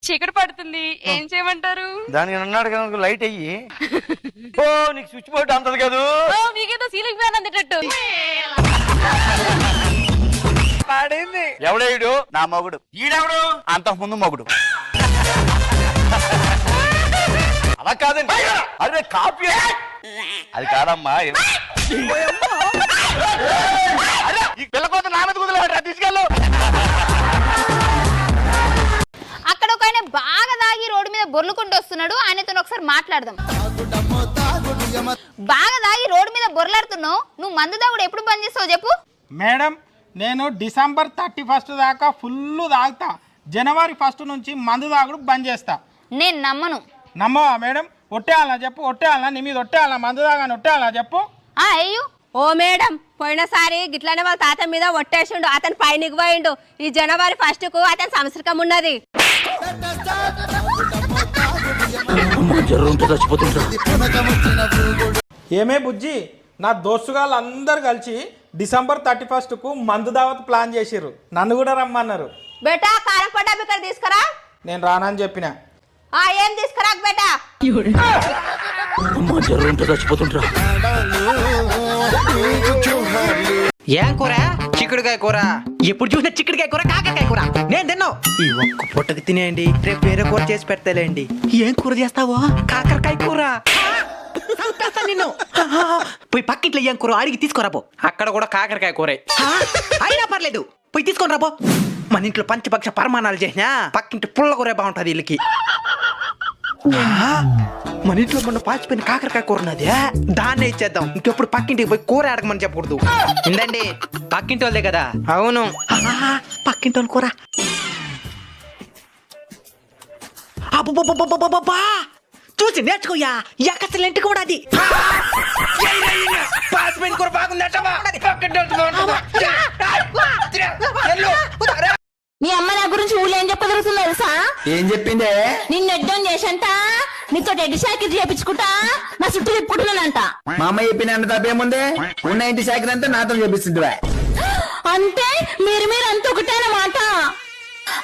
చీకటి పడుతుంది, ఏం చేయమంటారు? దానికి అన్నాడు కదా లైట్ అయ్యి. ఓ నీకు స్విచ్ బోర్డు అంతది కాదు, మీకేదో సీలింగ్ ఫ్యాన్ అందేటట్టు. పాడింది. ఎవడేడు? నా మొగుడు. ఈడెవడు? అంతకు ముందు మొగుడు. అలా కాదండి, అదే కాపీ. అది కాదమ్మా. ఈ పిల్లకోత నా మీద కుదలరా, తీసుకెళ్ళు. అక్కడ ఒక ఆయన బాగా తాగి రోడ్డు మీద బొర్లుకుంటూ వస్తున్నాడు. ఆయనతో ఒకసారి మాట్లాడదాం. బాగా తాగి రోడ్డు మీద బొర్లాడుతున్నావు, నువ్వు మందు తాగుడు ఎప్పుడు బంద్ చేస్తావు చెప్పు? మేడం, నేను డిసెంబర్ 31 దాకా ఫుల్ తాగుతా. జనవరి 1 నుంచి మందు తాగుడు బంద్ చేస్తా. నేను నమ్మను. నమ్మవా మేడం? ఒట్టేయాలనా చెప్పు? ఒట్టేయాలనా? నీ మీద ఒట్టేయాలనా? మందు తాగాని ఒట్టేయాలనా చెప్పు? అయ్యో ఓ మేడం, పోయినసారి గిట్లనే వాళ్ళ తాత మీద ఒట్టేసిండు, అతను పైనకి పోయిండు. ఈ జనవరి 1కు అతని సంవత్సరం ఉన్నది. ఏమే బుజ్జి, నా దోస్తుగాళ్ళు అందరు కలిసి డిసెంబర్ 31కు మందు దావత్ ప్లాన్ చేసిర్రు. నన్ను కూడా రమ్మన్నారు. బేటా కారం పడ్డా ఇక్కడ తీసుకురా. నేను రానని చెప్పిన. ఏం తీసుకురాక బేటా. ఏం కూర? చిక్కుడుకాయ కూర. ఎప్పుడు చూసినా చిక్కుడుకాయ కూర, కాకరకాయ కూర. నేను తిన్నావు ఈ ఒక్క పొట్టకి తినేయండి, రేపు వేరే కూర చేసి పెడతాలేండి. ఏం కూర చేస్తావో? కాకరకాయ కూర. నిన్ను పోయి పక్కింట్లో ఏం కూర అడిగి తీసుకురాబో. అక్కడ కూడా కాకరకాయ కూర అయినా పర్లేదు, పోయి తీసుకొని రాబో. మన ఇంట్లో పంచపక్ష పరమాణాలు చేసినా పక్కింటి పుల్ల కూర బాగుంటది వీళ్ళకి. మన ఇంట్లో మొన్న పాచిపోయిన కాకరకాయ కూర ఉన్నది, దాన్నే ఇచ్చేద్దాం. ఇంకెప్పుడు పక్కింటికి పోయి కూర అడగమని చెప్పకూడదు. ఇందండి, పక్కింటి వాళ్ళదే కదా. అవును, పక్కింటి వాళ్ళ కూర. అబ్బా, చూసి నేర్చుకోయా, ఎక్కసలేంటి కూడా అది. పాచిపోయిన కూర బాగుంది. మీ అమ్మ నా గురించి ఊళ్ళో ఏం చెప్పగలుగుతుంది తెలుసా? ఏం చెప్పిందే? నిన్ను ఎడ్డం చేసంట, నీతో ఎడ్డి షాకిరి చేపించుకుంటా నా చుట్టూ తిప్పుకుంటున్నానంట. మా అమ్మ చెప్పిన తప్పేముంది? ఉన్న ఇంటి శాఖ అంతా నాతో చూపిస్తుందివా? అంటే మీరు అంత ఒకటేనమాట.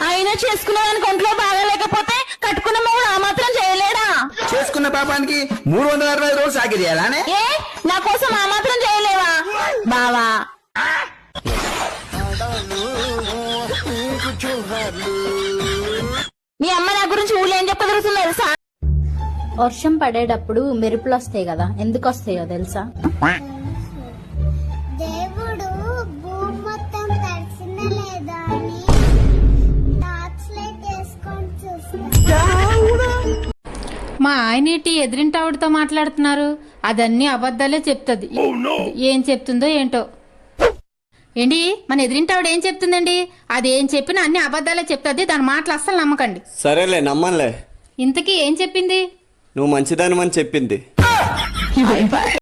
అయినా చేసుకున్నదానికి ఒంట్లో బాగాలేకపోతే కట్టుకున్న మొగుడు ఆ మాత్రం చేయలేడా? చేసుకున్న పాపానికి 365 రోజులు సాకి చేయాలానే? ఏ నా కోసం ఆ మాత్రం చేయలేవా బావా? మీ అమ్మ నా గురించి ఊళ్ళో ఏం చెప్పగలుగుతుంది తెలుసా? వర్షం పడేటప్పుడు మెరుపులు వస్తాయి కదా, ఎందుకు వస్తాయో తెలుసా? దేవుడు భూమి మొత్తం తడిసిందా లేదా అని టార్చ్ లైట్ వేసుకొని చూస్తాడు. మా ఆయనేటి ఎదిరింటావిడతో మాట్లాడుతున్నారు, అదన్నీ అబద్ధాలే చెప్తుంది. ఏం చెప్తుందో ఏంటో. ఏంటి, మన ఎదిరింటావిడ ఏం చెప్తుందండి? అది ఏం చెప్పినా అన్ని అబద్ధాలే చెప్తుంది, దాని మాటలు అస్సలు నమ్మకండి. సరేలే, నమ్మలే. ఇంతకీ ఏం చెప్పింది? నువ్వు మంచిదానివని చెప్పింది.